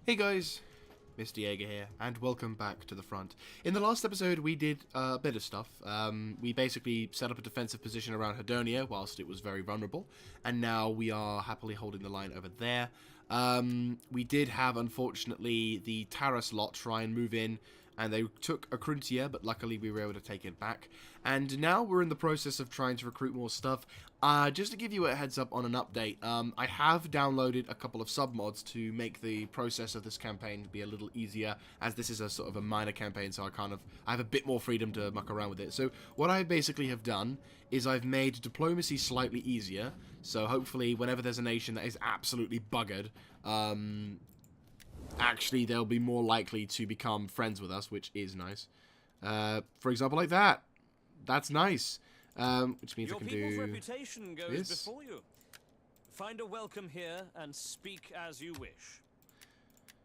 Hey guys, Mr. Jaeger here, and welcome back to the front. In the last episode, we did a bit of stuff. We basically set up a defensive position around Hedonia whilst it was very vulnerable, and now we are happily holding the line over there. We did have, unfortunately, the Taras lot try and move in, and they took Okruntia, but luckily we were able to take it back. And now we're in the process of trying to recruit more stuff. Just to give you a heads up on an update, I have downloaded a couple of submods to make the process of this campaign be a little easier, as this is a sort of a minor campaign, so I have a bit more freedom to muck around with it. So what I basically have done is I've made diplomacy slightly easier, so hopefully whenever there's a nation that is absolutely buggered, actually they'll be more likely to become friends with us, which is nice. For example, like that. That's nice. Which means I can do Your people's reputation goes this. before you. Find a welcome here and speak as you wish.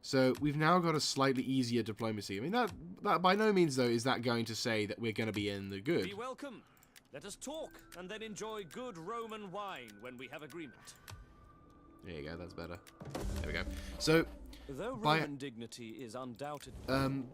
So we've now got a slightly easier diplomacy. I mean, that by no means, though, is that going to say that we're going to be in the good. Be welcome. Let us talk and then enjoy good Roman wine when we have agreement. There you go, that's better. There we go. So, Though Roman dignity is undoubted.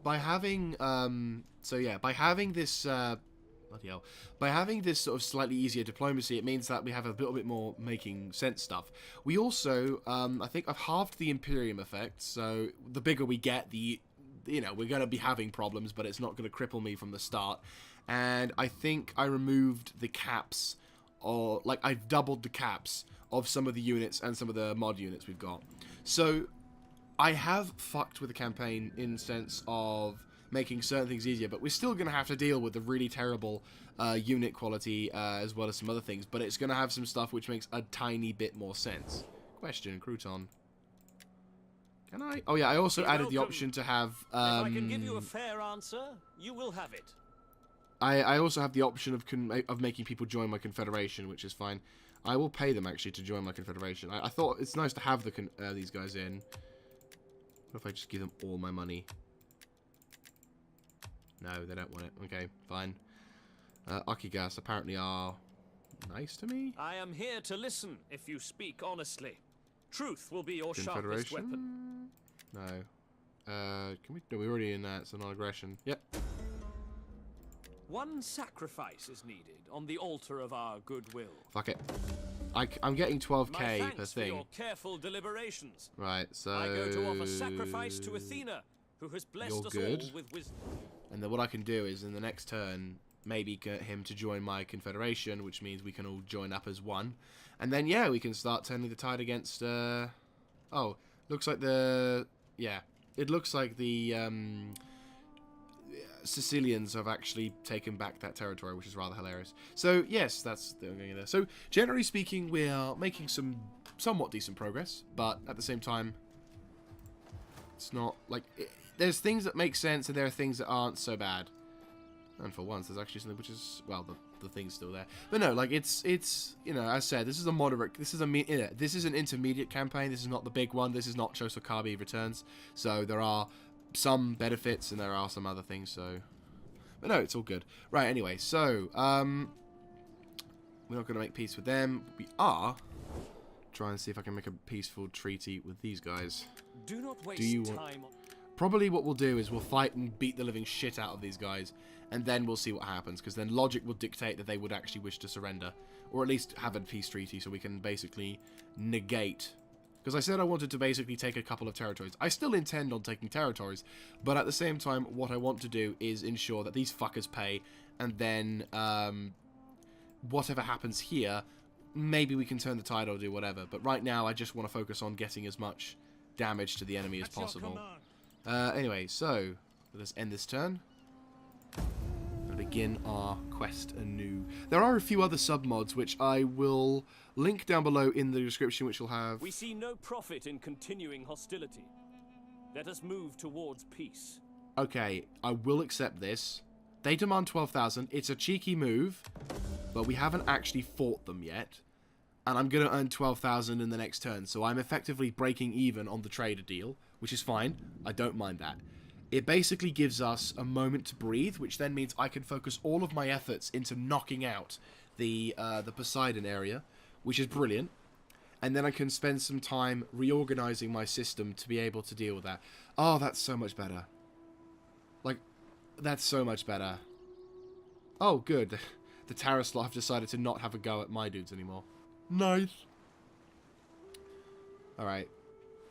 by having this, bloody hell, by having this sort of slightly easier diplomacy, it means that we have a little bit more making sense stuff. We also, I think I've halved the Imperium effect, so the bigger we get, we're going to be having problems, but it's not going to cripple me from the start. And I think I removed the caps, or, like, I've doubled the caps of some of the units and some of the mod units we've got. So, I have fucked with the campaign in the sense of making certain things easier, but we're still going to have to deal with the really terrible unit quality as well as some other things, but it's going to have some stuff which makes a tiny bit more sense. Question, Crouton. Can I? Oh yeah, I also added the option to have... if I can give you a fair answer, you will have it. I also have the option of making people join my confederation, which is fine. I will pay them, actually, to join my confederation. I thought it's nice to have these guys in. What if I just give them all my money? No, they don't want it. Okay, fine. Akigas apparently are nice to me. I am here to listen if you speak honestly. Truth will be your sharpest weapon. No. Can we? No, we're already in that, so non-aggression. Yep. One sacrifice is needed on the altar of our goodwill. Fuck it. I'm getting 12k My per thanks thing. for your careful deliberations. Right, so... I go to offer sacrifice to Athena, who has blessed us all with wisdom. And then what I can do is, in the next turn, maybe get him to join my confederation, which means we can all join up as one. And then, yeah, we can start turning the tide against... Oh, looks like the... Yeah, it looks like the... Sicilians have actually taken back that territory, which is rather hilarious. So, yes, that's the going there. So, generally speaking, we are making some somewhat decent progress, but at the same time, it's not like... there's things that make sense, and there are things that aren't so bad. And for once, there's actually something which is... Well, the thing's still there. But no, like, it's you know, as I said, this is a moderate... This is an intermediate campaign. This is not the big one. This is not Chosokabe Returns. So, there are some benefits, and there are some other things, so... But no, it's all good. Right, anyway, so, we're not going to make peace with them. We are trying to see if I can make a peaceful treaty with these guys. Do not waste time on... Probably what we'll do is we'll fight and beat the living shit out of these guys, and then we'll see what happens, because then logic will dictate that they would actually wish to surrender, or at least have a peace treaty, so we can basically negate... Because I said I wanted to basically take a couple of territories. I still intend on taking territories, but at the same time, what I want to do is ensure that these fuckers pay, and then whatever happens here, maybe we can turn the tide or do whatever. But right now, I just want to focus on getting as much damage to the enemy as possible. Anyway, so let us end this turn and begin our quest anew. There are a few other submods which I will link down below in the description, which will have... We see no profit in continuing hostility. Let us move towards peace. Okay, I will accept this. They demand 12,000. It's a cheeky move, but we haven't actually fought them yet. And I'm going to earn 12,000 in the next turn, so I'm effectively breaking even on the trader deal, which is fine. I don't mind that. It basically gives us a moment to breathe, which then means I can focus all of my efforts into knocking out the Poseidon area, which is brilliant. and then I can spend some time reorganizing my system to be able to deal with that. Oh, that's so much better. Like, that's so much better. Oh, good. The TARASIAN have decided to not have a go at my dudes anymore. Nice. Alright.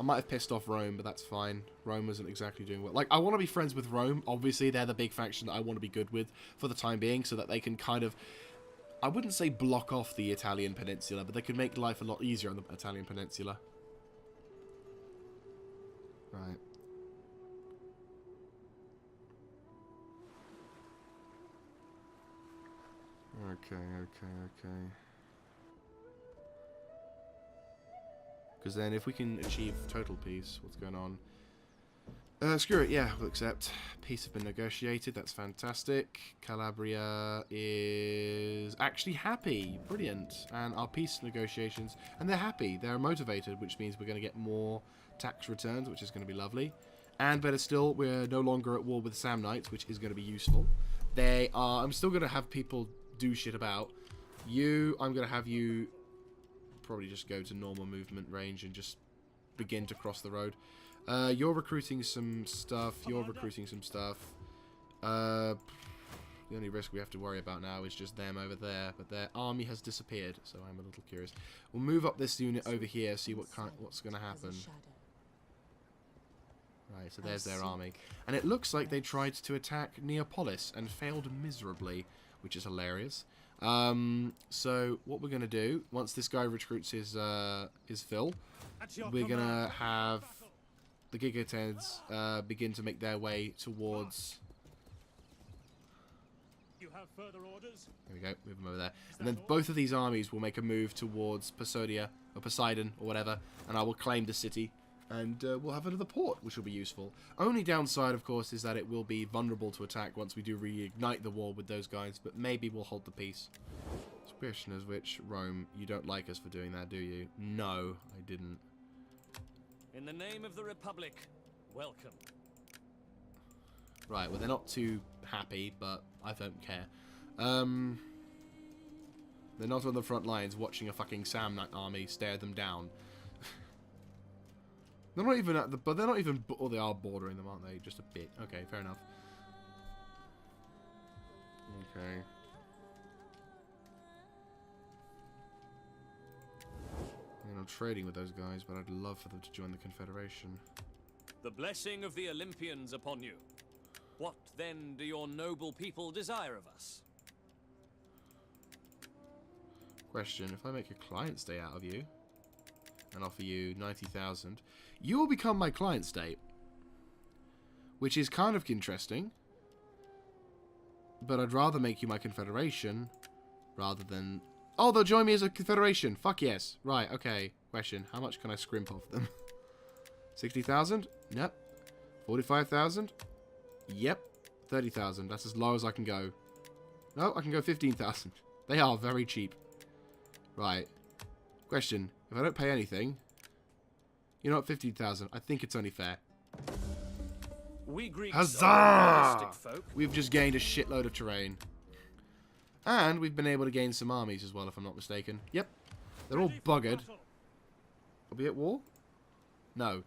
I might have pissed off Rome, but that's fine. Rome wasn't exactly doing well. Like, I want to be friends with Rome. Obviously, they're the big faction that I want to be good with for the time being, so that they can kind of... I wouldn't say block off the Italian peninsula, but they could make life a lot easier on the Italian peninsula. Right. Okay. Because then if we can achieve total peace, what's going on? Screw it, yeah, we'll accept. Peace has been negotiated, that's fantastic. Calabria is actually happy. Brilliant. And our peace negotiations, and they're happy, they're motivated, which means we're going to get more tax returns, which is going to be lovely. And better still, we're no longer at war with the Samnites, which is going to be useful. They are, I'm still going to have people do shit about. You, I'm going to have you probably just go to normal movement range and just begin to cross the road. You're recruiting some stuff. You're recruiting some stuff. The only risk we have to worry about now is just them over there. But their army has disappeared, so I'm a little curious. We'll move up this unit over here, see what's going to happen. Right, so there's their army. And it looks like they tried to attack Neapolis and failed miserably, which is hilarious. So what we're going to do, once this guy recruits his fill, we're going to have the Giganteds begin to make their way towards... You have further orders? There we go, move them over there. And then both of these armies will make a move towards Poseidon, or whatever, and I will claim the city, and we'll have another port, which will be useful. Only downside, of course, is that it will be vulnerable to attack once we do reignite the war with those guys, but maybe we'll hold the peace. Question is which, Rome, you don't like us for doing that, do you? No, I didn't. In the name of the Republic, welcome. Right, well, they're not too happy, but I don't care. They're not on the front lines watching a fucking Samnite army stare them down. They're not even at the... But they're not even... Oh, they are bordering them, aren't they? Just a bit. Okay, fair enough. Okay. I'm trading with those guys, but I'd love for them to join the Confederation. The blessing of the Olympians upon you. What, then, do your noble people desire of us? Question, if I make a client stay out of you, and offer you 90,000, you will become my client state. Which is kind of interesting. But I'd rather make you my Confederation, rather than... Oh, they'll join me as a Confederation. Fuck yes. Right, okay. Question. How much can I scrimp off them? 60,000? Yep. 45,000? Yep. 30,000. That's as low as I can go. No, I can go 15,000. They are very cheap. Right. Question. If I don't pay anything... You know what? 15,000. I think it's only fair. We Greeks Huzzah! We've just gained a shitload of terrain. And we've been able to gain some armies as well, if I'm not mistaken. Yep. They're all buggered. Are we at war? No.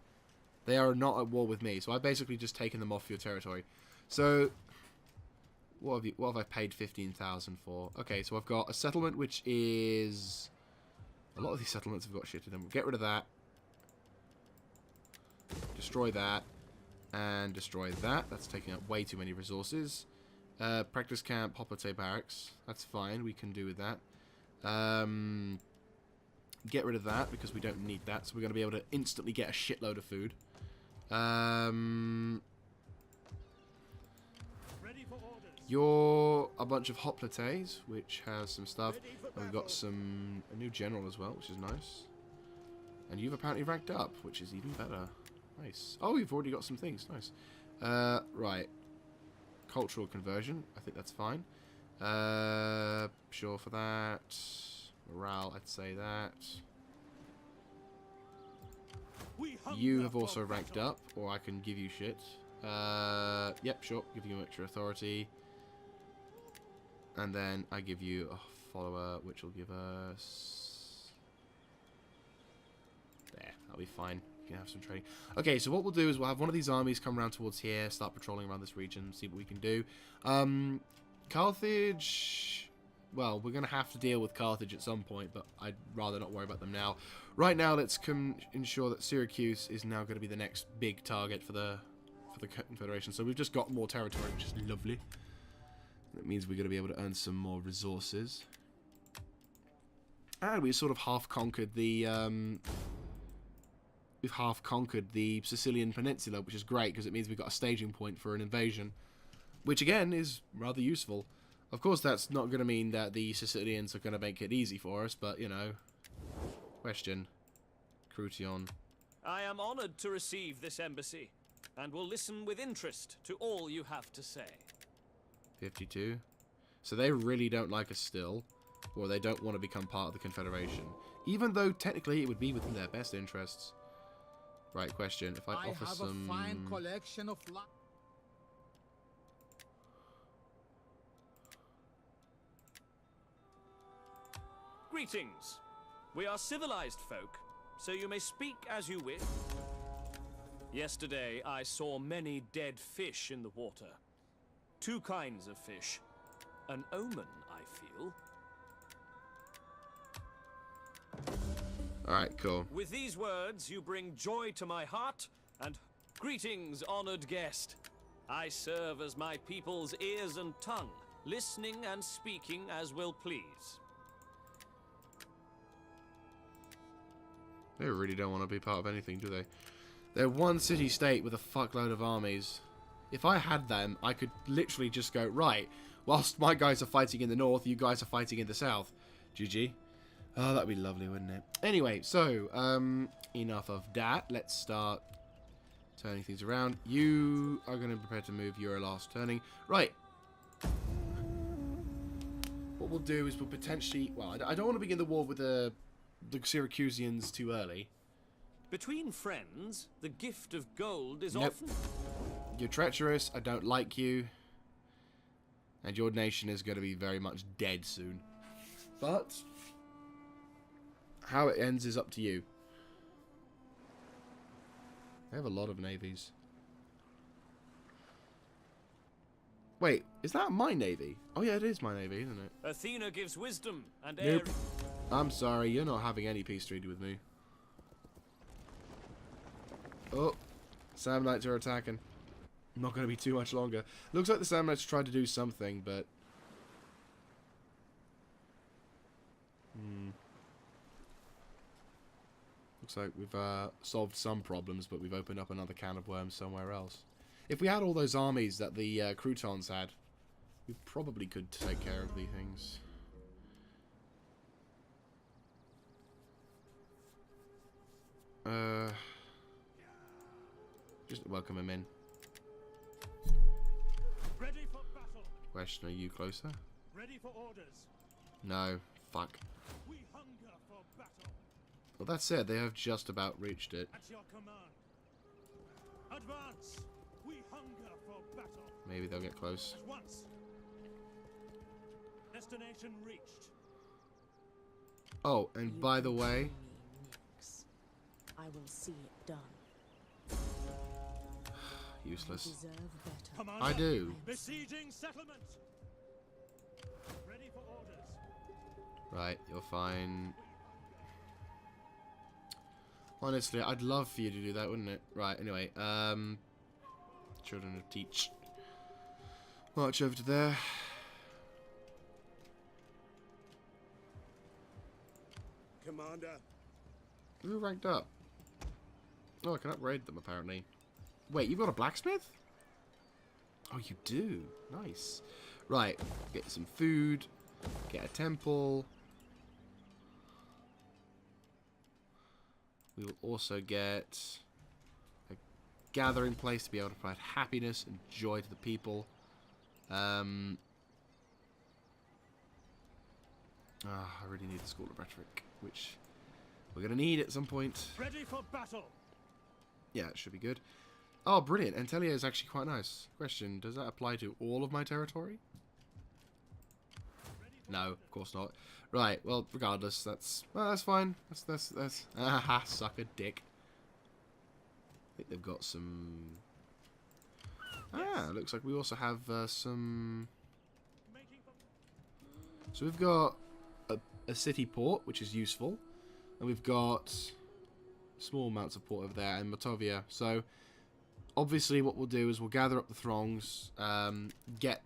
They are not at war with me, so I've basically just taken them off your territory. So, what have I paid 15,000 for? Okay, so I've got a settlement which is... A lot of these settlements have got shit in them. We'll get rid of that. Destroy that. And destroy that. That's taking up way too many resources. Practice camp, Hoplite barracks. That's fine. We can do with that. Get rid of that because we don't need that. So we're going to be able to instantly get a shitload of food. You're a bunch of Hoplites, which has some stuff. And we've got a new general as well, which is nice. And you've apparently ranked up, which is even better. Nice. Oh, you've already got some things. Nice. Right. Cultural conversion. I think that's fine. Sure for that. Morale, I'd say that. You have also ranked up, or I can give you shit. Yep, sure. Give you extra authority. And then I give you a follower, which will give us... That'll be fine. We can have some trading. Okay, so what we'll do is we'll have one of these armies come around towards here, start patrolling around this region, see what we can do. Carthage... Well, we're going to have to deal with Carthage at some point, but I'd rather not worry about them now. Right now, let's ensure that Syracuse is now going to be the next big target for the Confederation. So we've just got more territory, which is lovely. That means we're going to be able to earn some more resources. And we sort of half-conquered the... we've half-conquered the Sicilian Peninsula, which is great, because it means we've got a staging point for an invasion. Which, again, is rather useful. Of course, that's not going to mean that the Sicilians are going to make it easy for us, but, you know... Question. Croution. I am honored to receive this embassy, and will listen with interest to all you have to say. 52. So they really don't like us still, or they don't want to become part of the Confederation. Even though, technically, it would be within their best interests. Right, question. If I offer some... a fine collection of... Greetings. We are civilized folk, so you may speak as you wish. Yesterday, I saw many dead fish in the water. Two kinds of fish. An omen, I feel. Alright, cool. With these words, you bring joy to my heart, and greetings, honored guest. I serve as my people's ears and tongue, listening and speaking as will please. They really don't want to be part of anything, do they? They're one city-state with a fuckload of armies. If I had them, I could literally just go, right, whilst my guys are fighting in the north, you guys are fighting in the south. GG. Oh, that'd be lovely, wouldn't it? Anyway, so, enough of that. Let's start turning things around. You are going to prepare to move. You're last turning. Right. What we'll do is we'll potentially... Well, I don't want to begin the war with the Syracusians too early. Between friends, the gift of gold is Nope. often... You're treacherous, I don't like you, and your nation is going to be very much dead soon. But how it ends is up to you. They have a lot of navies. Wait, is that my navy? Oh yeah, it is my navy, isn't it? Athena gives wisdom and Nope. I'm sorry, you're not having any peace treaty with me. Oh, Samnites are attacking. Not going to be too much longer. Looks like the Samnites tried to do something, but... Looks like we've solved some problems, but we've opened up another can of worms somewhere else. If we had all those armies that the Croutons had, we probably could take care of these things. Just welcome him in. Ready for battle. Question, are you closer? Ready for orders. No. Fuck. We hunger for battle. Well, that's it. They have just about reached it. At your command. Advance. We hunger for battle. Maybe they'll get close. At once. Destination reached. Oh, and by the way... I will see it done. Useless. You deserve better. Commander, I do. Besieging settlement. Ready for orders. Right, you're fine. Honestly, I'd love for you to do that, wouldn't it? Right, anyway, Children of Teach. March over to there. Commander. Who ranked up? Oh, I can upgrade them, apparently. Wait, you've got a blacksmith? Oh, you do. Nice. Right, get some food. Get a temple. We will also get a gathering place to be able to provide happiness and joy to the people. I really need the School of Rhetoric, which we're going to need at some point. Ready for battle. Yeah, it should be good. Oh, brilliant. Antelia is actually quite nice. Question, does that apply to all of my territory? No, of course not. Right, well, regardless, that's fine. That's suck a dick. think they've got some... Ah, looks like we also have some... So we've got a city port, which is useful. And we've got small amounts of port over there and Motovia. So obviously what we'll do is we'll gather up the throngs, get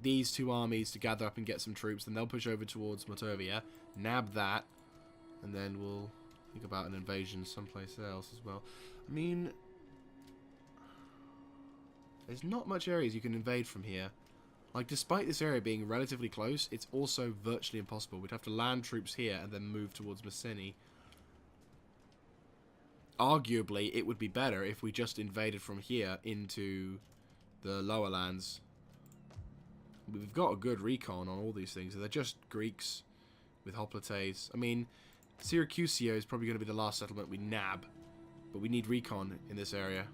these two armies to gather up and get some troops, then they'll push over towards Motovia, nab that, and then we'll think about an invasion someplace else as well. I mean, there's not much areas you can invade from here. Like, despite this area being relatively close, it's also virtually impossible. We'd have to land troops here and then move towards Messini. Arguably, it would be better if we just invaded from here into the lower lands. We've got a good recon on all these things. They're just Greeks with hoplites. I mean, Syracusio is probably going to be the last settlement we nab, but we need recon in this area.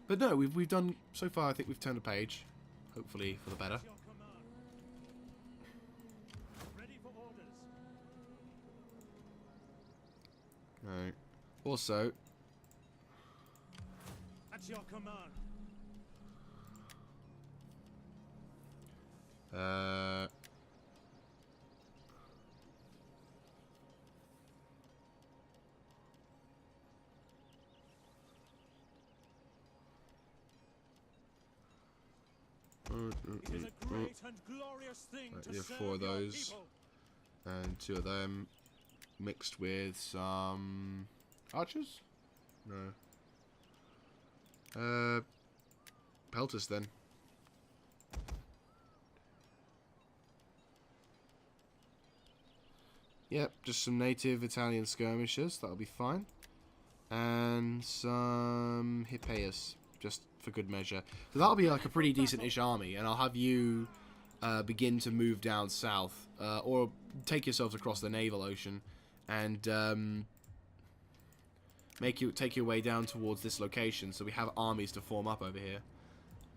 But no, we've done so far. I think we've turned a page, hopefully for the better. Right. Also, At your command. It is a great and glorious thing to you have serve 4 of your those, people. and 2 of them, mixed with some archers. No. Peltas then. Yep, just some native Italian skirmishers. That'll be fine. And some Hippeus, just for good measure. So that'll be like a pretty decent-ish army, and I'll have you begin to move down south, or take yourselves across the naval ocean, and take your way down towards this location, so we have armies to form up over here.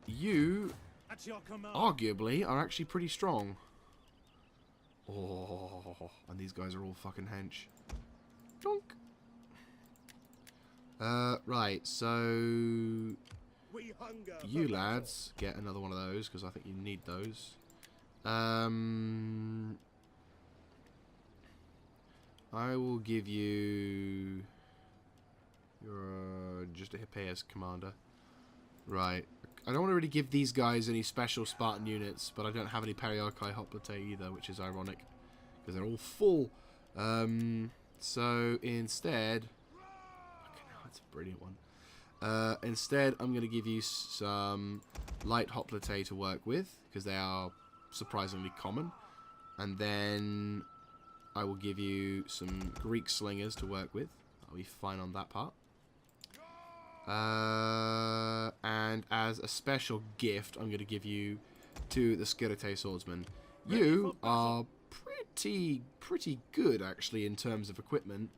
You, At your command. arguably, are actually pretty strong. Oh, and these guys are all fucking hench. Donk. Right, so We hunger you for lads get another one of those, because I think you need those. I will give you... You're just a Hippeus commander. Right. I don't want to really give these guys any special Spartan units, but I don't have any Periarchi Hoplite either, which is ironic, because they're all full. So instead... Okay, no, that's a brilliant one. Instead, I'm going to give you some light Hoplite to work with, because they are surprisingly common. And then I will give you some Greek slingers to work with. I'll be fine on that part. And as a special gift, I'm going to give you 2 the Skirite swordsmen. You are pretty good, actually, in terms of equipment.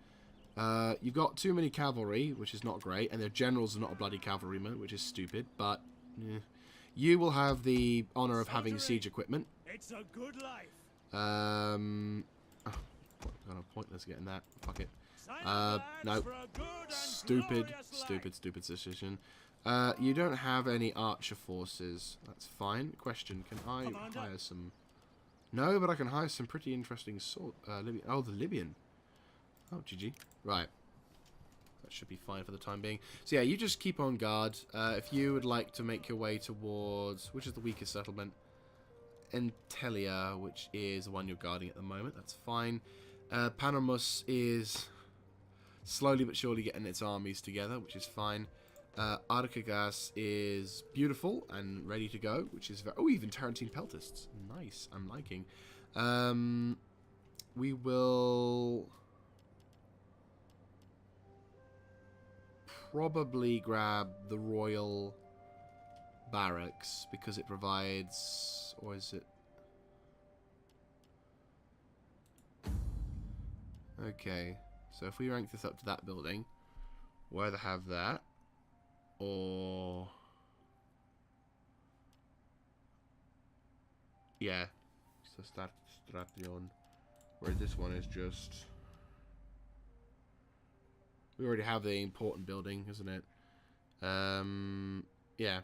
You've got too many cavalry, which is not great, and their generals are not a bloody cavalryman, which is stupid, but you will have the honor of having siege equipment. It's a good life. Oh, kind of pointless getting that. Fuck it. No. Stupid decision. You don't have any archer forces. That's fine. Question, can I hire some... No, but I can hire some pretty interesting sort... Libyan. Oh, the Libyan. Oh, GG. Right. That should be fine for the time being. So yeah, you just keep on guard. If you would like to make your way towards... Which is the weakest settlement? Entelia, which is the one you're guarding at the moment. That's fine. Panamus is slowly but surely getting its armies together, which is fine. Arkagas is beautiful and ready to go, which is very... Oh, even Tarantine Peltists. Nice. I'm liking. We will probably grab the Royal Barracks because it provides... Or is it... Okay, so if we rank this up to that building, we'll either have that, or... Yeah, so Station, where this one is just... We already have the important building, isn't it? Yeah.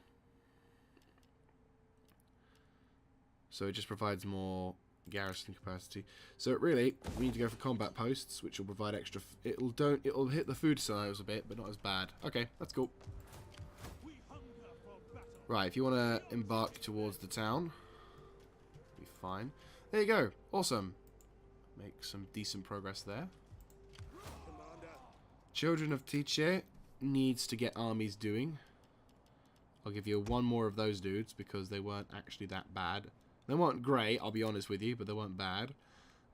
So it just provides more garrison capacity. So really, we need to go for combat posts, which will provide extra. It'll hit the food silos a bit, but not as bad. Okay, that's cool. Right, if you want to embark towards the town, be fine. There you go. Awesome. Make some decent progress there. Children of Tiche needs to get armies doing. I'll give you one more of those dudes because they weren't actually that bad. They weren't great, I'll be honest with you, but they weren't bad.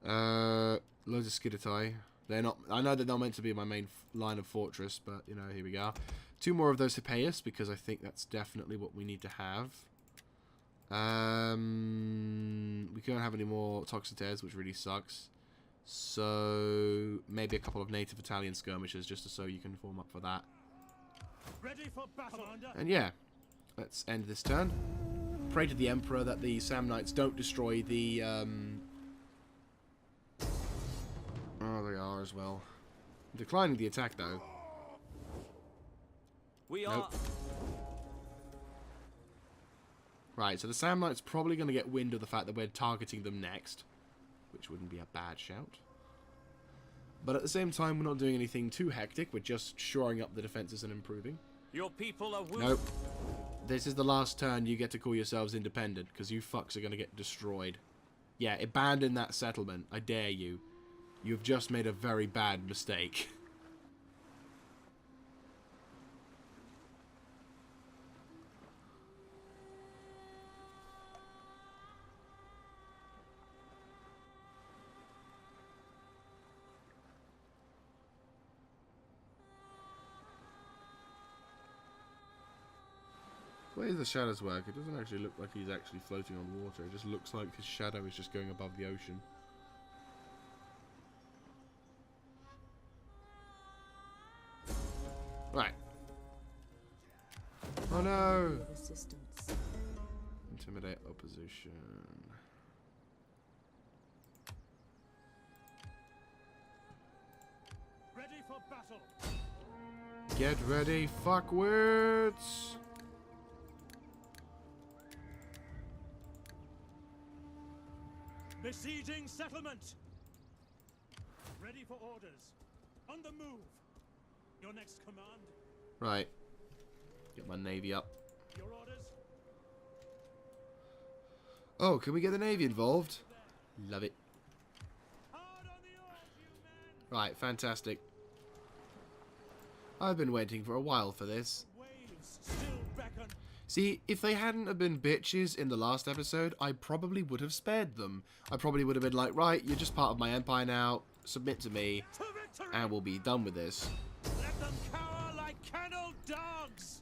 Loads of Skidatai. They're not. I know they're not meant to be my main line of fortress, but you know, here we go. 2 more of those Hippeus because I think that's definitely what we need to have. We can't have any more Toxotes, which really sucks. So maybe a couple of native Italian skirmishers just so you can form up for that. Ready for battle. And yeah, let's end this turn. Pray to the Emperor that the Samnites don't destroy the oh, they are as well. Declining the attack though. We Nope. are. Right, so the Samnite's probably going to get wind of the fact that we're targeting them next, which wouldn't be a bad shout. But at the same time, we're not doing anything too hectic. We're just shoring up the defenses and improving. Your people are wounded. Nope. This is the last turn you get to call yourselves independent, because you fucks are going to get destroyed. Yeah, abandon that settlement. I dare you. You've just made a very bad mistake. The way the shadows work, it doesn't actually look like he's actually floating on water. It just looks like his shadow is just going above the ocean. Right. Oh no! Resistance. Intimidate opposition. Ready for battle. Get ready, fuckwords! Besieging settlement. Ready for orders. On the move. Your next command. Right. Get my navy up. Your orders. Oh, can we get the navy involved? Love it. Hard on the oars, you men. Right, fantastic. I've been waiting for a while for this. Waves still beckon. See, if they hadn't have been bitches in the last episode, I probably would have spared them. I probably would have been like, right, you're just part of my empire now, submit to me, To victory. and we'll be done with this. Let them cower like kennel dogs.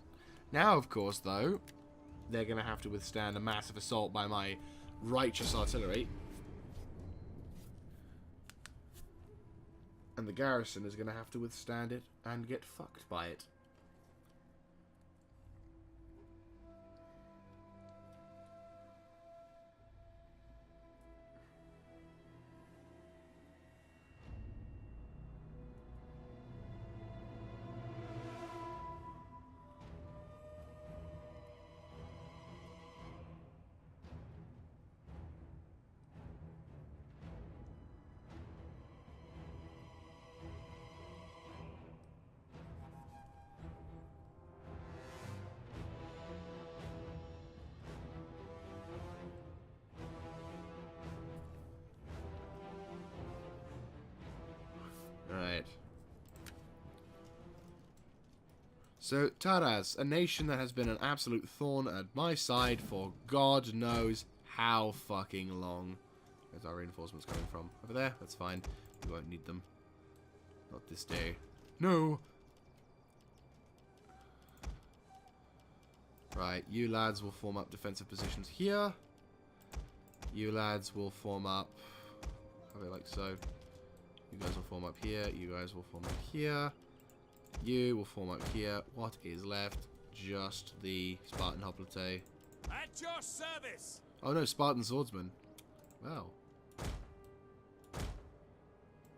Now, of course, though, they're going to have to withstand a massive assault by my righteous artillery. And the garrison is going to have to withstand it and get fucked by it. Right. So, Taras, a nation that has been an absolute thorn at my side for God knows how fucking long. Where's our reinforcements coming from? Over there? That's fine. We won't need them. Not this day. No! Right, you lads will form up defensive positions here. You lads will form up... How like so. You guys will form up here. You guys will form up here. You will form up here. What is left? Just the Spartan hoplite. At your service. Oh no, Spartan swordsman. Wow.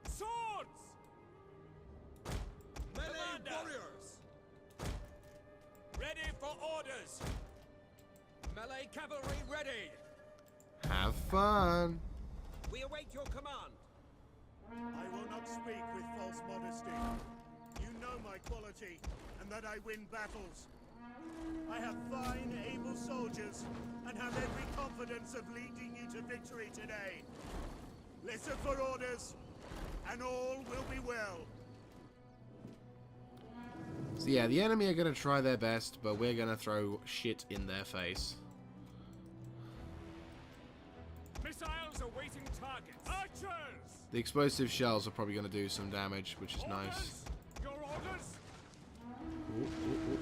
Swords. Melee orders! Melee cavalry ready! Have fun. We await your command! I will not speak with false modesty. You know my quality, and that I win battles. I have fine, able soldiers, and have every confidence of leading you to victory today. Listen for orders, and all will be well. So yeah, the enemy are going to try their best, but we're going to throw shit in their face. Missiles awaiting targets. Archers! The explosive shells are probably going to do some damage, which is nice. Your orders? Ooh, ooh, ooh.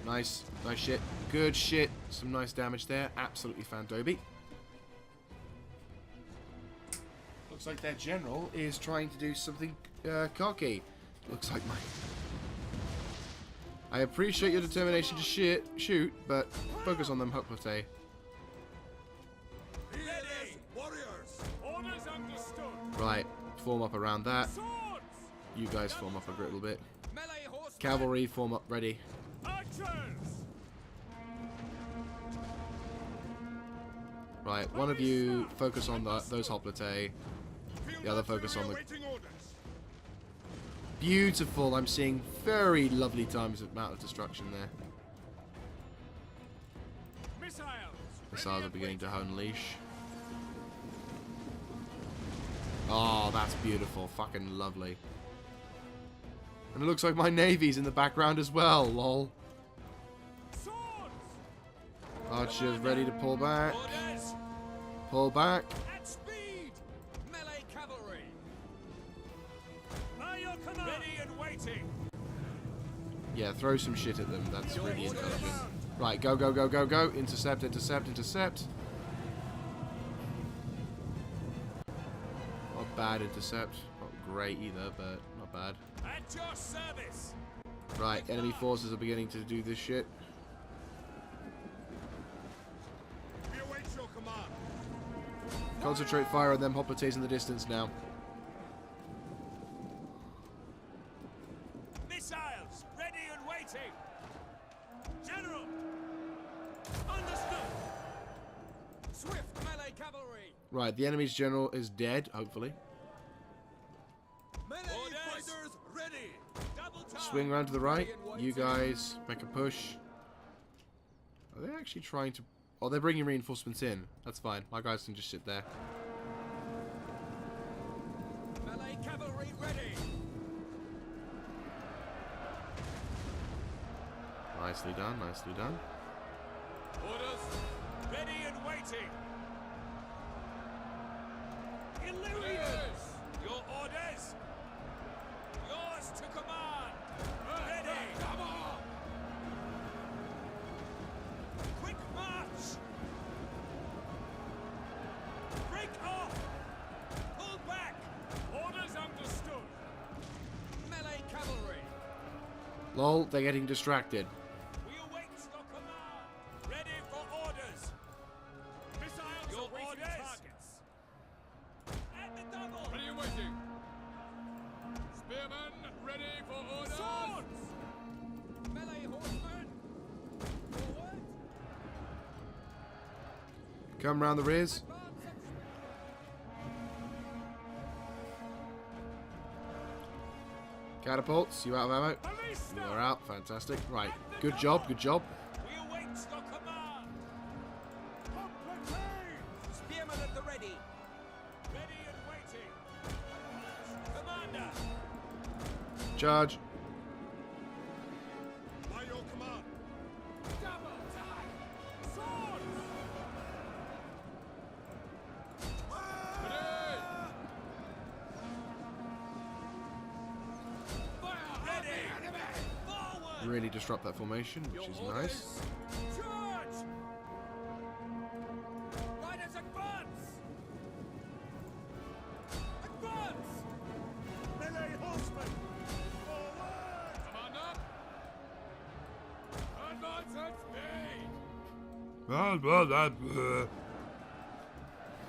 Nice. Nice shit. Good shit. Some nice damage there. Absolutely fandoby. Looks like their general is trying to do something cocky. Looks like my... I appreciate your determination to shoot, but focus on them hoplite. Ready! Warriors! Orders understood. Right. Form up around that. Swords! You guys form up a little bit. Melee horsemen! Cavalry, form up, ready. Archers! Right, one of you focus on those hoplite. The other focus on the... Beautiful, I'm seeing very lovely times of amount of destruction there. Missiles! Missiles are beginning to unleash. Oh, that's beautiful. Fucking lovely. And it looks like my navy's in the background as well, lol. Swords! Archers ready to pull back. Orders! Pull back. At speed! Melee cavalry! By your command! Ready and waiting! Yeah, throw some shit at them. That's really intelligent. Right, go, go, go, go, go. Intercept, intercept, intercept. Not bad intercept. Not great either, but not bad. At your service! Right, enemy forces are beginning to do this shit. We await your command! Concentrate fire on them hoplites in the distance now. Missiles! Ready and waiting! General! Understood! Swift melee cavalry! Right, the enemy's general is dead, hopefully. Melee fighters ready! Double time! Swing around to the right. Ready and You waiting. guys make a push. Are they actually trying to... Oh, they're bringing reinforcements in. That's fine. My guys can just sit there. Melee cavalry ready! Nicely done, nicely done. Orders! Ready and waiting! Illyrians! Your orders! Yours to command! Ready! Come on! Quick march! Break off! Pull back! Orders understood! Melee cavalry! Lol, they're getting distracted. We await your command! Ready for orders! Missiles Your awaiting orders? targets! At the double! Ready and waiting. Spearmen, ready for orders. Swords! Melee horsemen! Forward! Come round the rears. Advance at Catapults, you out of ammo? Ballista! You are out, fantastic. Right, good job, good job. We await your command! Hoplites! Spearmen at the ready! Ready and waiting! Commander! Charge. By your command! Double time! Swords! Ready! Forward! Really disrupt that formation, which is nice. Charge! Riders advance! Advance! Melee horsemen! Forward! Commander. Advance at speed.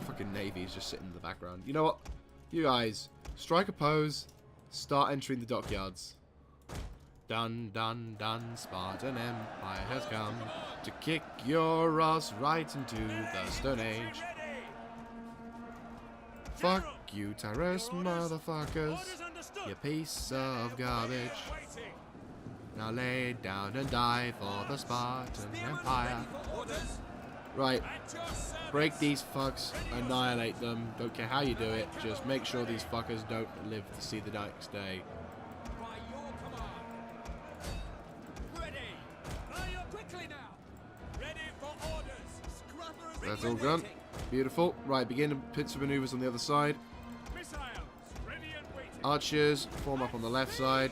Fucking navy's just sitting in the background. You know what? You guys, strike a pose, start entering the dockyards. Dun, dun, dun, Spartan Empire has come to kick your ass right into the Stone Age. Fuck you, Taras motherfuckers, you piece of garbage. Now lay down and die for the Spartan Empire. Right, break these fucks, annihilate them, don't care how you do it, just make sure these fuckers don't live to see the next day. By your command. Ready. Fire quickly now. Ready for orders. Scrubbers. That's all done. Beautiful. Right, begin to pincer maneuvers on the other side. Missiles. Ready and waiting. Archers, form up on the left side.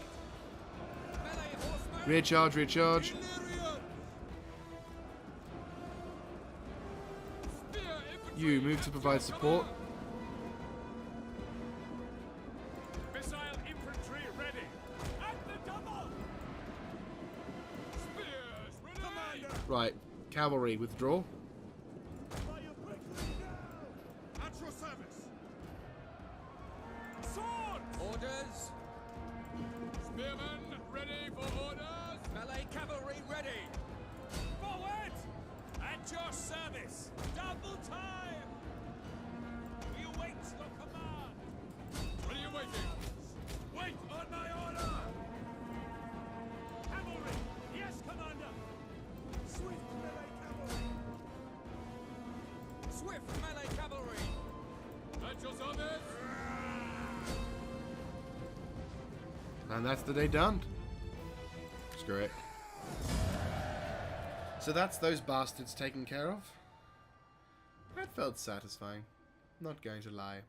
Melee horsemen. Rear charge, rear charge. You move to provide support. Missile infantry ready. At the double. Spears ready. Commander. Right, cavalry, withdraw. At your service. Swords. Orders. Spearmen ready for orders. Melee cavalry ready. Forward. At your service. Double time. We await your command. What are you waiting? Wait on my order. Cavalry. Yes, Commander. Swift melee cavalry. Swift melee cavalry. At your service. And that's the day done. Screw it. So that's those bastards taken care of. That felt satisfying. Not going to lie.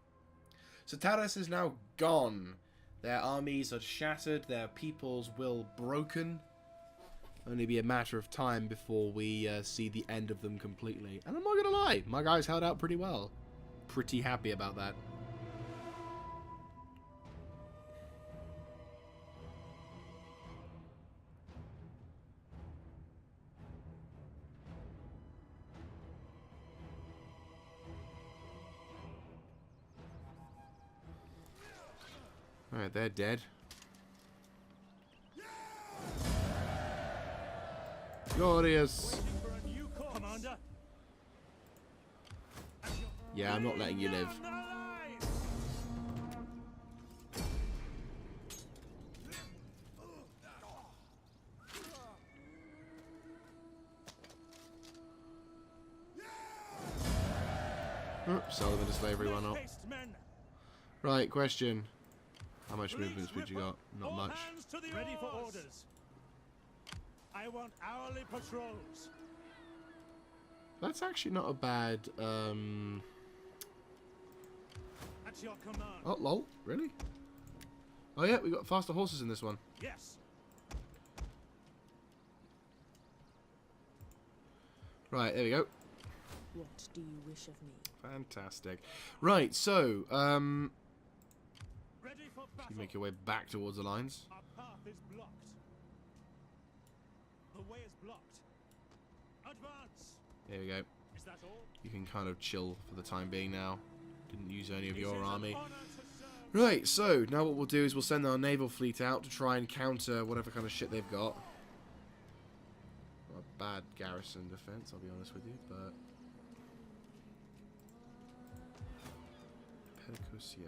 So Taras is now gone. Their armies are shattered, their people's will broken. Only be a matter of time before we see the end of them completely. And I'm not gonna lie, my guys held out pretty well. Pretty happy about that. Alright, they're dead. Glorious! Commander. Yeah, I'm not letting you live. Oops, Sullivan to slavery, why not? Right, question. How much movement speed you got? Not much. Ready for orders. I want hourly patrols. That's actually not a bad, At your command. Oh, lol. Really? Oh yeah, we got faster horses in this one. Yes. Right, there we go. What do you wish of me? Fantastic. Right, so, Ready for battle. you make your way back towards the lines. Our path is blocked. The way is blocked. Advance. There we go. Is that all? You can kind of chill for the time being now. Didn't use any of It your is an army. honor to serve. Right, so now what we'll do is we'll send our naval fleet out to try and counter whatever kind of shit they've got. Not a bad garrison defense, I'll be honest with you, but... Pedicusia.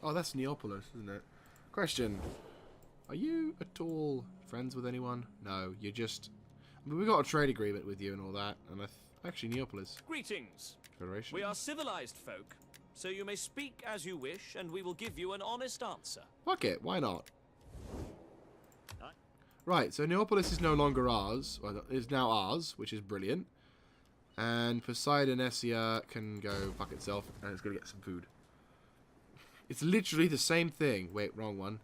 Oh, that's Neapolis, isn't it? Question. Are you at all friends with anyone? No, you're just... I mean, we got a trade agreement with you and all that, and actually Neapolis. Greetings. Federation. We are civilized folk, so you may speak as you wish, and we will give you an honest answer. Fuck it, why not? Aye. Right, so Neapolis is no longer ours, well, is now ours, which is brilliant. And Poseidonesia can go fuck itself, and it's gonna get some food. It's literally the same thing. Wait, wrong one.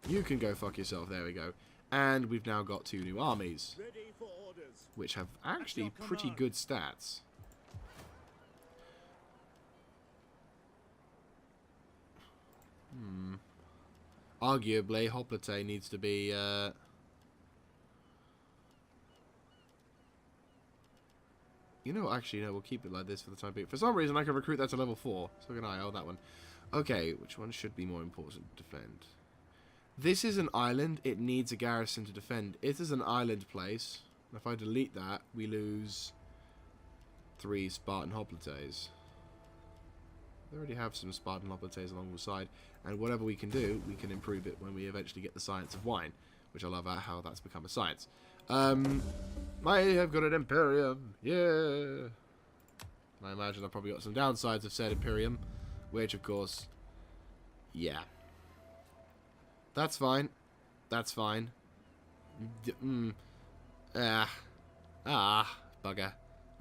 You can go fuck yourself, there we go. And we've now got 2 new armies, Ready for orders. which have actually your pretty command. good stats. Arguably, Hoplite needs to be... You know, actually, no, we'll keep it like this for the time being. For some reason, I can recruit that to level 4. So can I. Oh, that one. Okay, which one should be more important to defend? This is an island. It needs a garrison to defend. It is an island place. If I delete that, we lose 3 Spartan hoplites. They already have some Spartan hoplites along the side. And whatever we can do, we can improve it when we eventually get the science of wine. Which I love how that's become a science. I have got an Imperium. Yeah. I imagine I've probably got some downsides of said Imperium. Which, of course, yeah. That's fine. That's fine. Bugger.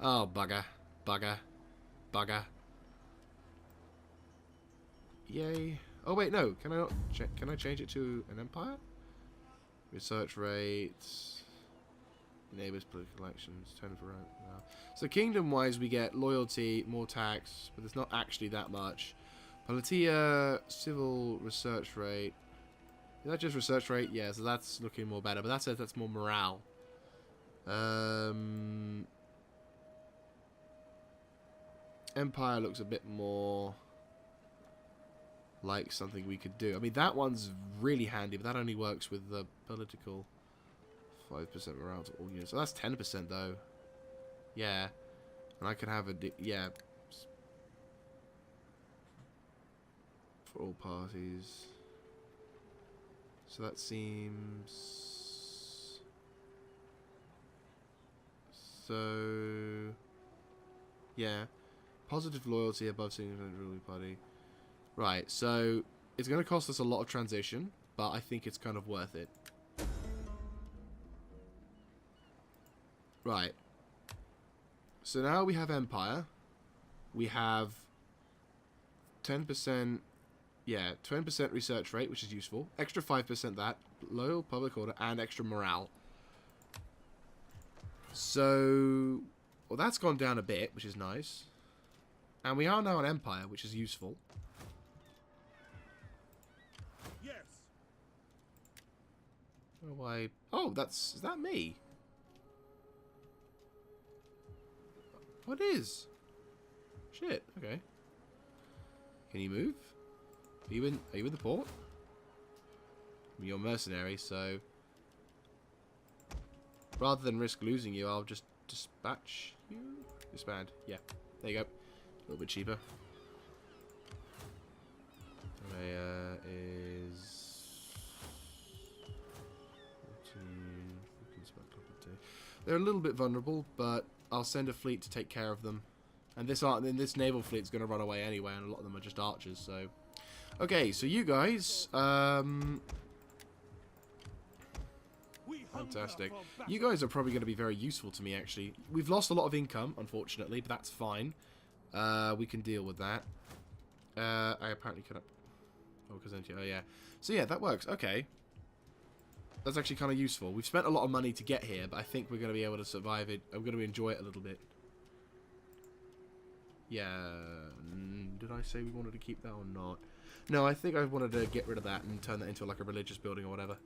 Oh, bugger. Bugger. Bugger. Yay. Oh, wait, no. Can I not... Can I change it to an empire? Research rates. Neighbours, political elections. Turn for right now. So, kingdom-wise, we get loyalty, more tax, but it's not actually that much. Politia, civil research rate. Is that just research rate? Yeah, so that's looking more better. But that's more morale. Empire looks a bit more like something we could do. I mean, that one's really handy, but that only works with the political 5% morale to all units. So that's 10% though. Yeah. And I can have a... yeah. For all parties. So that seems... So... yeah. Positive loyalty above single ruling party. Right, so... it's going to cost us a lot of transition, but I think it's kind of worth it. Right. So now we have Empire. We have 10%... yeah, 20% research rate, which is useful. Extra 5% that. Loyal public order and extra morale. So... well, that's gone down a bit, which is nice. And we are now an empire, which is useful. Yes. Oh, why? Oh, that's... is that me? What is? Shit, okay. Can you move? Are you in the port? You're a mercenary, so... rather than risk losing you, I'll just dispatch you? Disband. Yeah. There you go. A little bit cheaper. Is... 14 they're a little bit vulnerable, but I'll send a fleet to take care of them. And this naval fleet's going to run away anyway, and a lot of them are just archers, so... okay, so you guys, fantastic. You guys are probably going to be very useful to me, actually. We've lost a lot of income, unfortunately, but that's fine. We can deal with that. I apparently could... oh, because oh, yeah. So, yeah, that works. Okay. That's actually kind of useful. We've spent a lot of money to get here, but I think we're going to be able to survive it. I'm going to enjoy it a little bit. Yeah. Did I say we wanted to keep that or not? No, I think I wanted to get rid of that and turn that into like a religious building or whatever.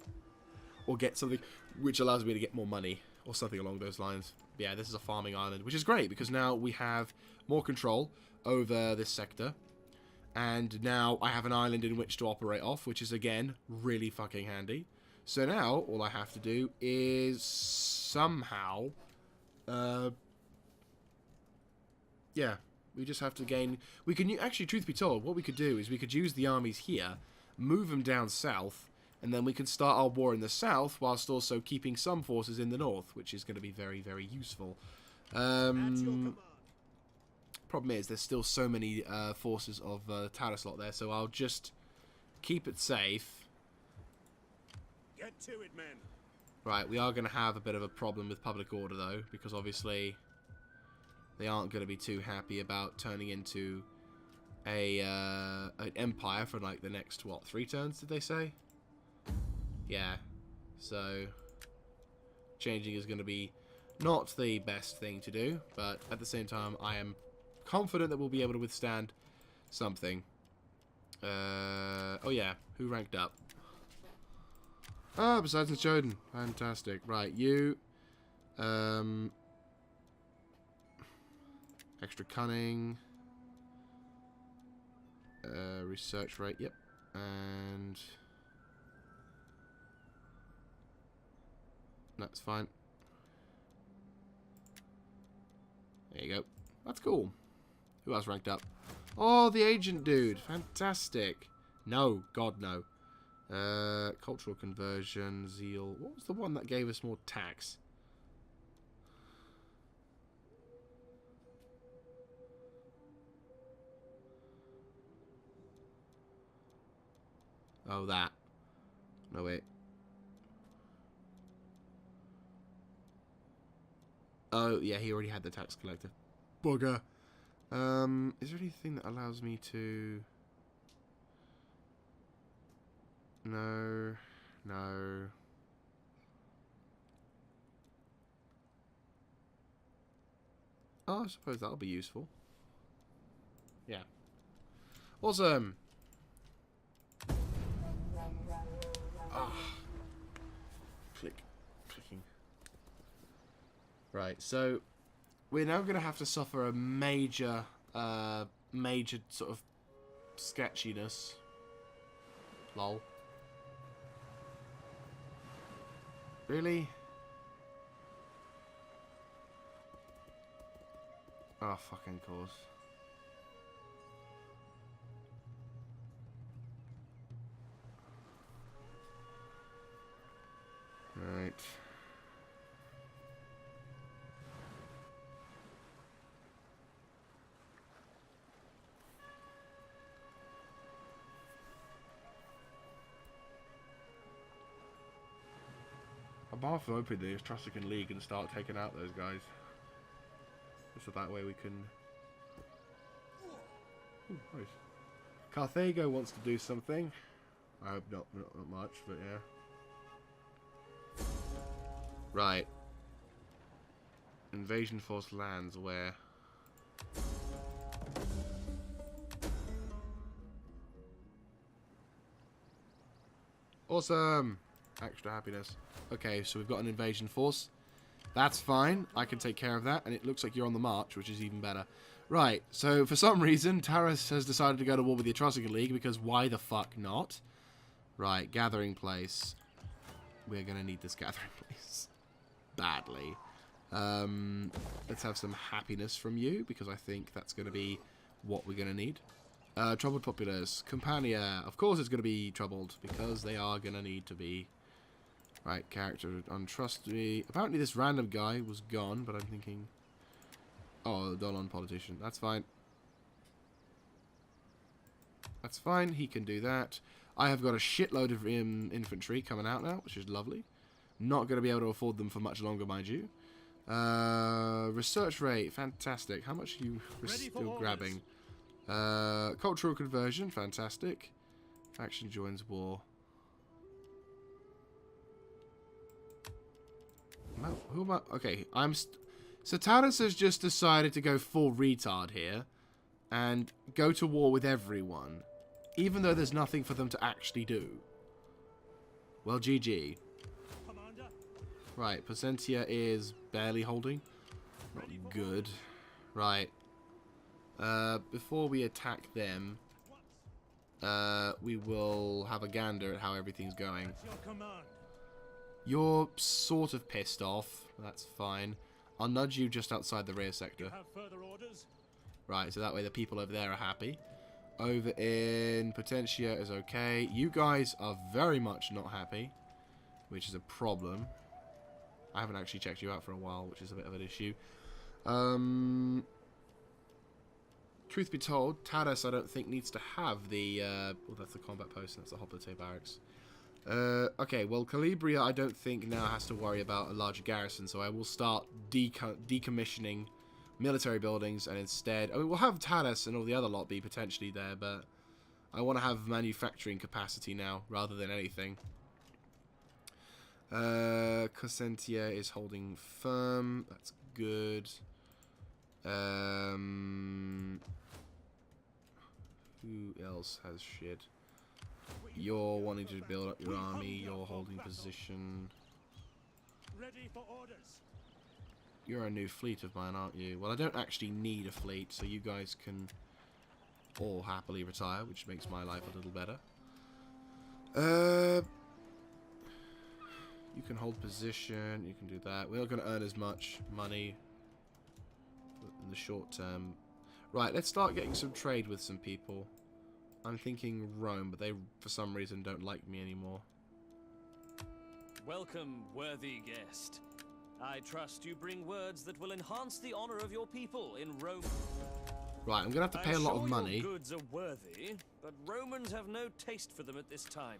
Or get something which allows me to get more money or something along those lines. Yeah, this is a farming island, which is great because now we have more control over this sector. And now I have an island in which to operate off, which is, again, really fucking handy. So now all I have to do is somehow... yeah. We just have to gain... we can... actually, truth be told, what we could do is we could use the armies here, move them down south, and then we can start our war in the south, whilst also keeping some forces in the north, which is going to be very, very useful. Problem is, there's still so many forces of TARASIAN there, so I'll just keep it safe. Get to it, men. Right, we are going to have a bit of a problem with public order, though, because obviously... they aren't going to be too happy about turning into an empire for like the next, what, 3 turns, did they say? Yeah. So, changing is going to be not the best thing to do, but at the same time, I am confident that we'll be able to withstand something. Oh yeah, who ranked up? Ah, besides the Choden. Fantastic. Right, you... extra cunning. Research rate, yep. And... That's fine. There you go. That's cool. Who else ranked up? Oh, the agent dude. Fantastic. No. God, no. Cultural conversion, zeal. What was the one that gave us more tax? Oh, that. No, wait. Oh, yeah, he already had the tax collector. Bugger. Is there anything that allows me to... No. No. Oh, I suppose that'll be useful. Yeah. Awesome. Ah. Clicking. Right, so we're now going to have to suffer a major sort of sketchiness. Lol. Really? Oh, fucking course. Right. I'm half hoping the Atrocican League and start taking out those guys. So that way we can... Ooh, nice. Carthago wants to do something. I hope not much, but yeah. Right. Invasion force lands where? Awesome! Extra happiness. Okay, so we've got an invasion force. That's fine. I can take care of that. And it looks like you're on the march, which is even better. Right, so for some reason, Taras has decided to go to war with the Atrocican League, because why the fuck not? Right, gathering place. We're going to need this gathering place. Badly. Let's have some happiness from you, because I think that's going to be what we're going to need. Troubled populace. Campania. Of course it's going to be troubled, because they are going to need to be. Right, character untrustworthy. Apparently this random guy was gone, but I'm thinking... Oh, the Dolon politician. That's fine. That's fine. He can do that. I have got a shitload of infantry coming out now, which is lovely. Not going to be able to afford them for much longer, mind you. Research rate. Fantastic. How much are you still grabbing? Cultural conversion. Fantastic. Faction joins war. Who am I? Okay, so Taras has just decided to go full retard here and go to war with everyone, even though there's nothing for them to actually do. Well, GG. Commander. Right, Placentia is barely holding. Not good. Right. Before we attack them, we will have a gander at how everything's going. That's your command. You're sort of pissed off. That's fine. I'll nudge you just outside the rear sector. You have further orders? Right, so that way the people over there are happy. Over in Potentia is okay. You guys are very much not happy, which is a problem. I haven't actually checked you out for a while, which is a bit of an issue. Truth be told, Taras I don't think needs to have the... well, that's the combat post, and that's the Hoplite barracks. Okay, well, Calibria I don't think now has to worry about a larger garrison, so I will start decommissioning military buildings, and instead... I mean, we'll have Taras and all the other lot be potentially there, but I want to have manufacturing capacity now, rather than anything. Cosentia is holding firm. That's good. Who else has shit? You're wanting to build up your army. You're holding position. Ready for orders. You're a new fleet of mine, aren't you? Well, I don't actually need a fleet, so you guys can all happily retire, which makes my life a little better. You can hold position. You can do that. We're not going to earn as much money in the short term. Right, let's start getting some trade with some people. I'm thinking Rome, but they, for some reason, don't like me anymore. Welcome, worthy guest. I trust you bring words that will enhance the honor of your people in Rome. Right, I'm going to have to pay a lot of money. Your goods are worthy, but Romans have no taste for them at this time.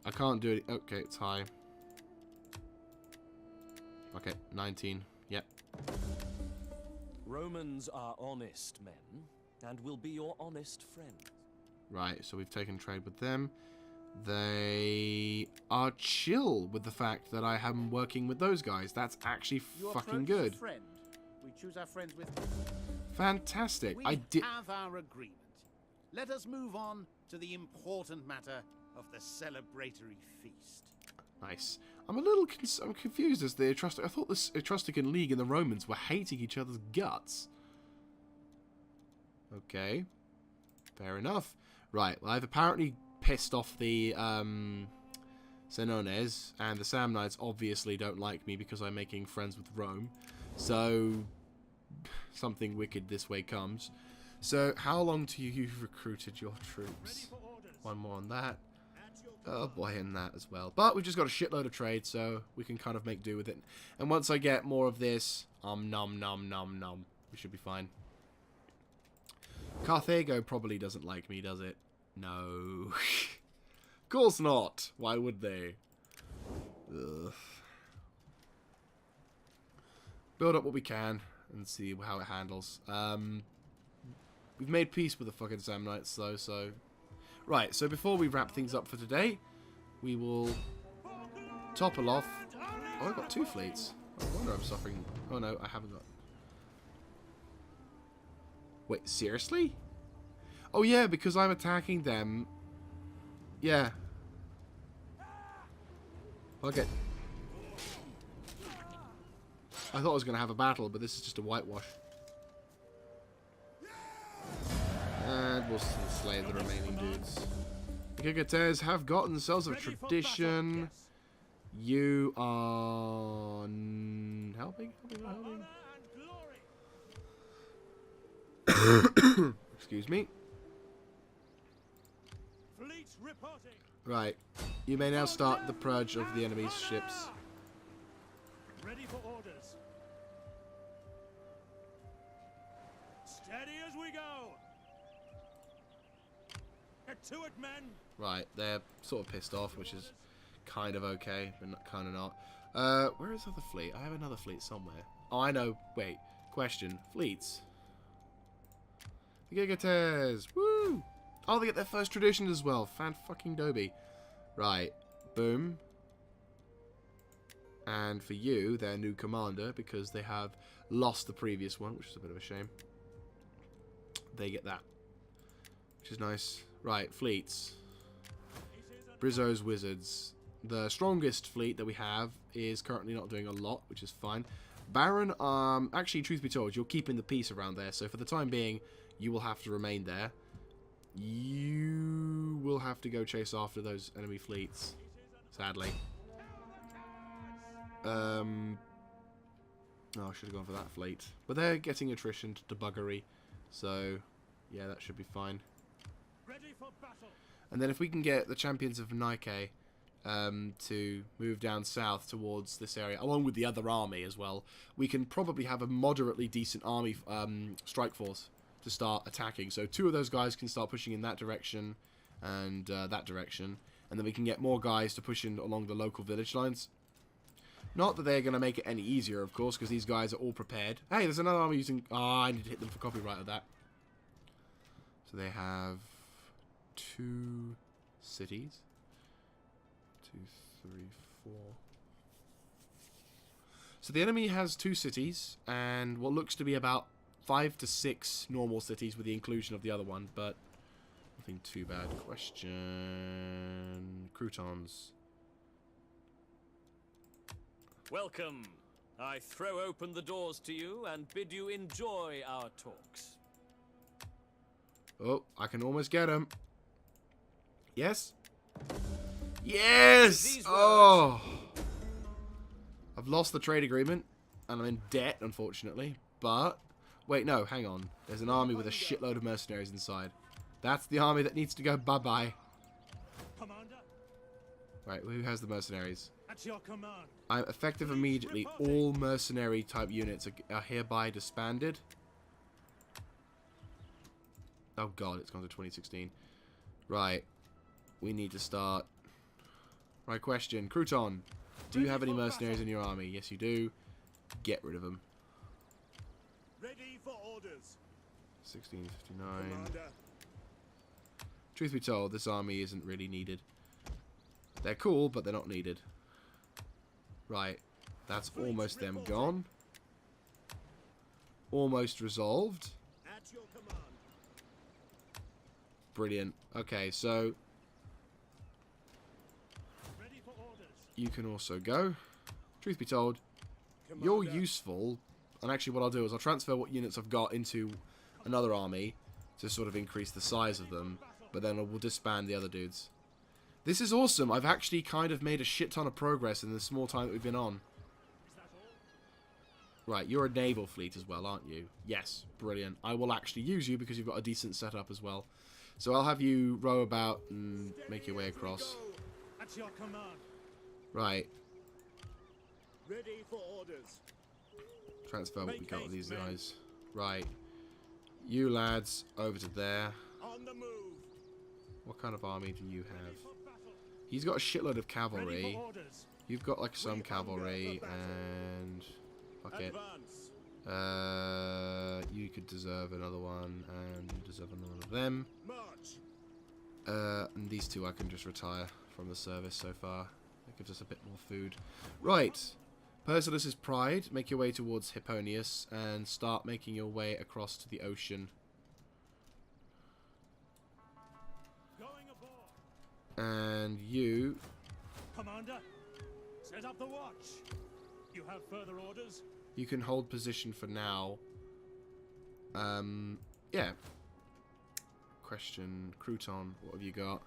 I can't do it. Okay, it's high. Okay, 19. Yep. Romans are honest men, and will be your honest friend. Right, so we've taken trade with them. They are chill with the fact that I am working with those guys. That's actually fucking good. Friend. We choose our friends with. Fantastic. We I did. have our agreement. Let us move on to the important matter of the celebratory feast. Nice. I'm a little I'm confused as the Etruscan. I thought this Etruscan League and the Romans were hating each other's guts. Okay. Fair enough. Right, well, I've apparently pissed off the Senones, and the Samnites obviously don't like me because I'm making friends with Rome. So, something wicked this way comes. So, how long till you've recruited your troops? One more on that. Oh boy, and that as well. But we've just got a shitload of trade, so we can kind of make do with it. And once I get more of this, nom nom nom, we should be fine. Carthago probably doesn't like me, does it? No. Of course not. Why would they? Ugh. Build up what we can and see how it handles. We've made peace with the fucking Samnites, though, so... Right, so before we wrap things up for today, we will topple off... Oh, I've got 2 fleets. I wonder I'm suffering... Oh, no, I haven't got... Wait, seriously? Oh, yeah, because I'm attacking them. Yeah. Okay. I thought I was going to have a battle, but this is just a whitewash. And we'll slay the remaining dudes. The Gigates have got themselves a tradition. You are... helping? Excuse me. Right. You may now start the purge of the enemy's ships. Ready for orders. Steady as we go. Get to it, men. Right, they're sort of pissed off, which is kind of okay, but kind of not. Where is the other fleet? I have another fleet somewhere. Oh, I know. Wait. Question. Fleets. The Gigates! Woo! Oh, they get their first tradition as well. Fan-fucking-doby. Right. Boom. And for you, their new commander, because they have lost the previous one, which is a bit of a shame. They get that. Which is nice. Right, fleets. Brizzo's Wizards. The strongest fleet that we have is currently not doing a lot, which is fine. Baron, actually, truth be told, you're keeping the peace around there, so for the time being, you will have to remain there. You will have to go chase after those enemy fleets, sadly. Oh, I should have gone for that fleet. But they're getting attrition to buggery, so yeah, that should be fine. Ready for battle. And then if we can get the champions of Nike to move down south towards this area, along with the other army as well, we can probably have a moderately decent army strike force to start attacking. So 2 of those guys can start pushing in that direction and that direction, and then we can get more guys to push in along the local village lines. Not that they're going to make it any easier, of course, because these guys are all prepared. Hey, there's another army using... Ah, I need to hit them for copyright of that. So they have 2 cities. 2, 3, 4. So the enemy has 2 cities and what looks to be about 5 to 6 normal cities with the inclusion of the other one, but nothing too bad. Question... Croutons. Welcome. I throw open the doors to you and bid you enjoy our talks. Oh, I can almost get him. Yes? Yes! These Oh! I've lost the trade agreement, and I'm in debt, unfortunately. But, wait, no, hang on. There's an army with a shitload of mercenaries inside. That's the army that needs to go bye-bye. Commander, Right, who has the mercenaries? at your command. I'm effective immediately. All mercenary type units are hereby disbanded. Oh god, it's gone to 2016. Right. We need to start. Right, question. Crouton, do you have any mercenaries in your army? Yes, you do. Get rid of them. Ready for orders. 1659. Commander, Truth be told, this army isn't really needed. They're cool, but they're not needed. Right. That's almost them gone. Almost resolved. at your command. Brilliant. Okay, so Ready for orders. you can also go. Truth be told, you're Commander, useful. And actually what I'll do is I'll transfer what units I've got into another army to sort of increase the size of them. But then we'll disband the other dudes. This is awesome. I've actually kind of made a shit ton of progress in the small time that we've been on. Is that all? Right, you're a naval fleet as well, aren't you? Yes, brilliant. I will actually use you because you've got a decent setup as well. So I'll have you row about and make your way across. At your command. Right, Ready for orders. transfer what we got with these guys. Right, you lads over to there. On the move. What kind of army do you have? For battle. He's got a shitload of Ready cavalry. for orders. You've got like some We cavalry hunger for battle. and... Fuck it. Advance. You could deserve another one, and you deserve another one of them. March. And these two I can just retire from the service so far. That gives us a bit more food. Right. Persilus's Pride. Make your way towards Hipponius and start making your way across to the ocean. Going aboard. And you... Commander, set up the watch. You have further orders? You can hold position for now. Yeah. Question. Crouton, what have you got?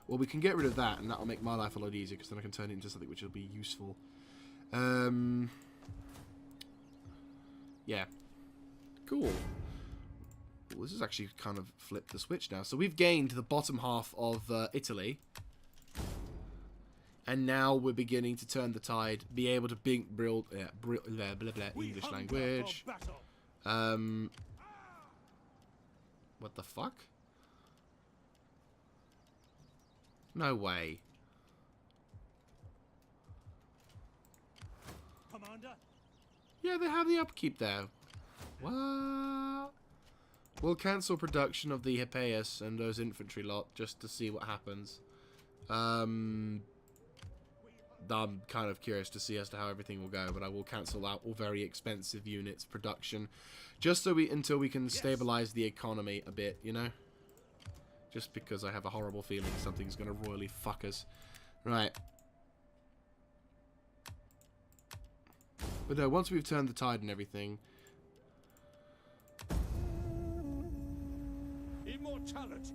Well, we can get rid of that, and that'll make my life a lot easier, because then I can turn it into something which will be useful. Yeah. Cool. Well, this has actually kind of flipped the switch now. So we've gained the bottom half of Italy. And now we're beginning to turn the tide, be able to English hunger language. for battle. What the fuck? No way. Commander, Yeah, they have the upkeep there. What? We'll cancel production of the Hippeus and those infantry lot just to see what happens. I'm kind of curious to see as to how everything will go, but I will cancel out all very expensive units production, just so until we can stabilize the economy a bit, you know. Just because I have a horrible feeling something's gonna royally fuck us. Right. But no, once we've turned the tide and everything. immortality.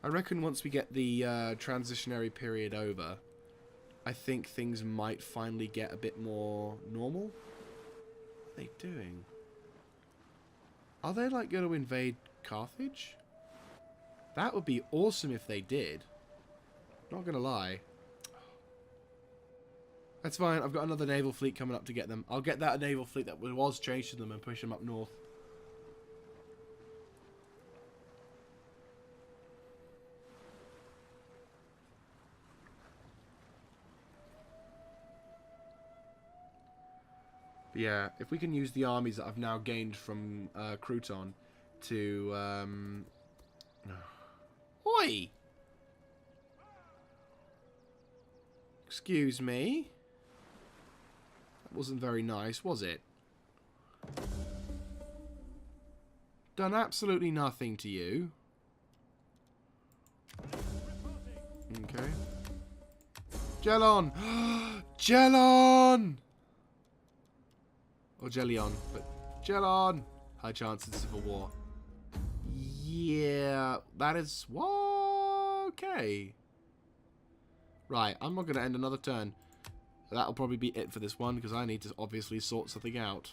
I reckon once we get the transitionary period over, I think things might finally get a bit more normal. What are they doing? Are they like going to invade Carthage? That would be awesome if they did. Not gonna lie. That's fine, I've got another naval fleet coming up to get them. I'll get that naval fleet that was chasing them and push them up north. But yeah, if we can use the armies that I've now gained from Crouton to... Oi! Excuse me? That wasn't very nice, was it? Done absolutely nothing to you. Okay. Gelon! Gelon! Or Jellion, but Chill on. High chance of civil war. Yeah, that is... okay. Right, I'm not going to end another turn. That'll probably be it for this one, because I need to obviously sort something out.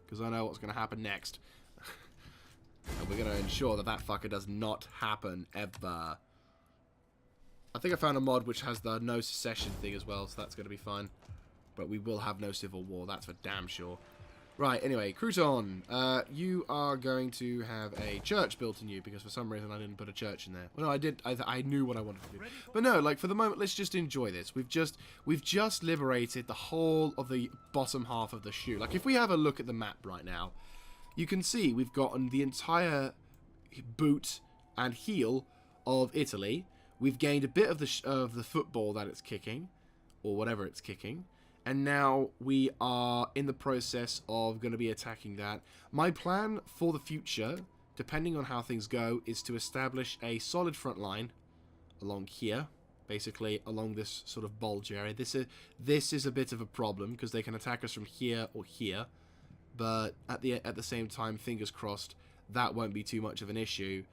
Because I know what's going to happen next. And we're going to ensure that that fucker does not happen, ever. I think I found a mod which has the no secession thing as well, so that's going to be fine. But we will have no civil war, that's for damn sure. Right, anyway, Crouton, you are going to have a church built in you, because for some reason I didn't put a church in there. Well, no, I did. I knew what I wanted to do. But no, like, for the moment, let's just enjoy this. We've just liberated the whole of the bottom half of the shoe. Like, if we have a look at the map right now, you can see we've gotten the entire boot and heel of Italy. We've gained a bit of the football that it's kicking, or whatever it's kicking. And now we are in the process of going to be attacking that. My plan for the future, depending on how things go, is to establish a solid front line along here. Basically, along this sort of bulge area. This is a bit of a problem, because they can attack us from here or here. But at the same time, fingers crossed, that won't be too much of an issue.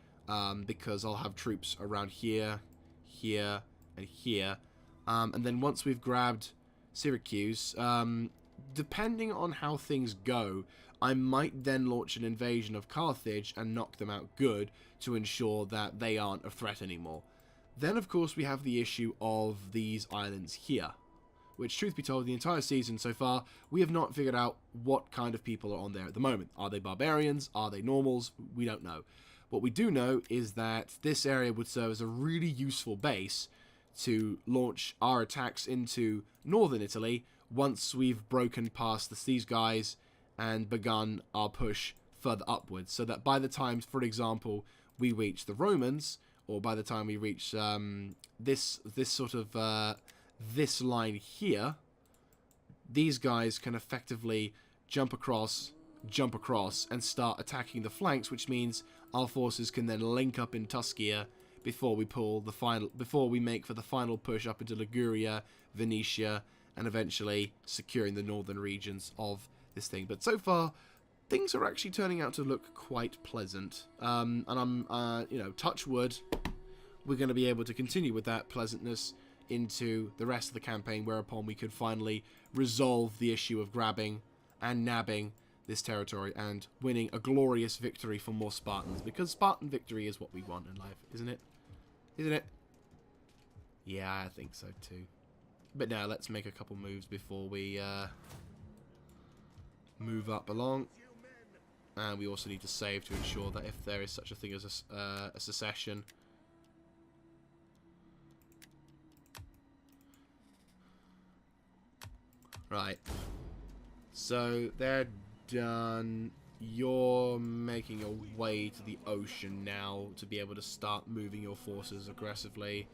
Because I'll have troops around here, here, and here. And then once we've grabbed Syracuse, depending on how things go, I might then launch an invasion of Carthage and knock them out good to ensure that they aren't a threat anymore. Then, of course, we have the issue of these islands here, which, truth be told, the entire season so far, we have not figured out what kind of people are on there at the moment. Are they barbarians? Are they normals? We don't know. What we do know is that this area would serve as a really useful base to launch our attacks into northern Italy once we've broken past these guys and begun our push further upwards, so that by the time, for example, we reach the Romans, or by the time we reach this line here, these guys can effectively jump across and start attacking the flanks, which means our forces can then link up in Tuscia before we make for the final push up into Liguria, Venetia, and eventually securing the northern regions of this thing. But so far, things are actually turning out to look quite pleasant. And I'm, touch wood, we're going to be able to continue with that pleasantness into the rest of the campaign, whereupon we could finally resolve the issue of grabbing and nabbing this territory and winning a glorious victory for more Spartans, because Spartan victory is what we want in life, isn't it? Isn't it? Yeah, I think so too. But now let's make a couple moves before we move up along. And we also need to save to ensure that if there is such a thing as a secession, right. So they're done. You're making your way to the ocean now to be able to start moving your forces aggressively.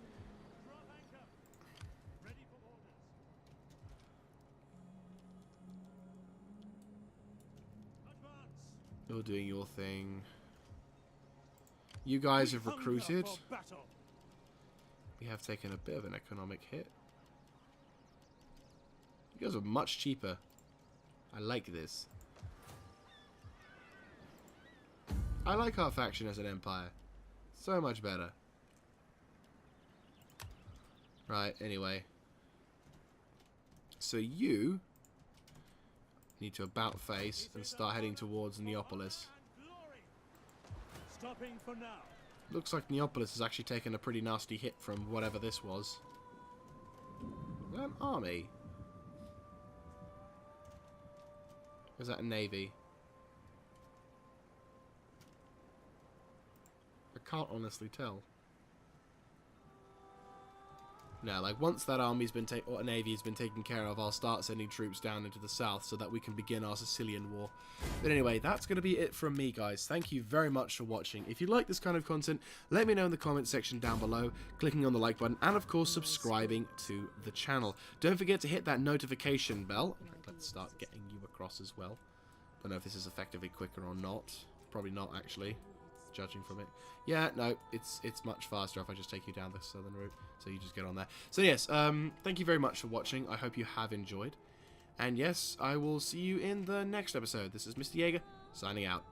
You're doing your thing. You guys have recruited. We have taken a bit of an economic hit. You guys are much cheaper. I like this. I like our faction as an empire. So much better. Right, anyway. So you need to about face and start heading towards Neapolis. Stopping for now. Looks like Neapolis has actually taken a pretty nasty hit from whatever this was. Is that an army? Or is that a navy? I can't honestly tell. No, like once that army's been or navy's been taken care of, I'll start sending troops down into the south so that we can begin our Sicilian war. But anyway, that's going to be it from me, guys. Thank you very much for watching. If you like this kind of content, let me know in the comment section down below, clicking on the like button, and of course subscribing to the channel. Don't forget to hit that notification bell. In fact, let's start getting you across as well. Don't know if this is effectively quicker or not. Probably not, actually, judging from it. Yeah, no, it's much faster if I just take you down the southern route. So you just get on there. So yes, thank you very much for watching. I hope you have enjoyed. And yes, I will see you in the next episode. This is Mr. Jaeger, signing out.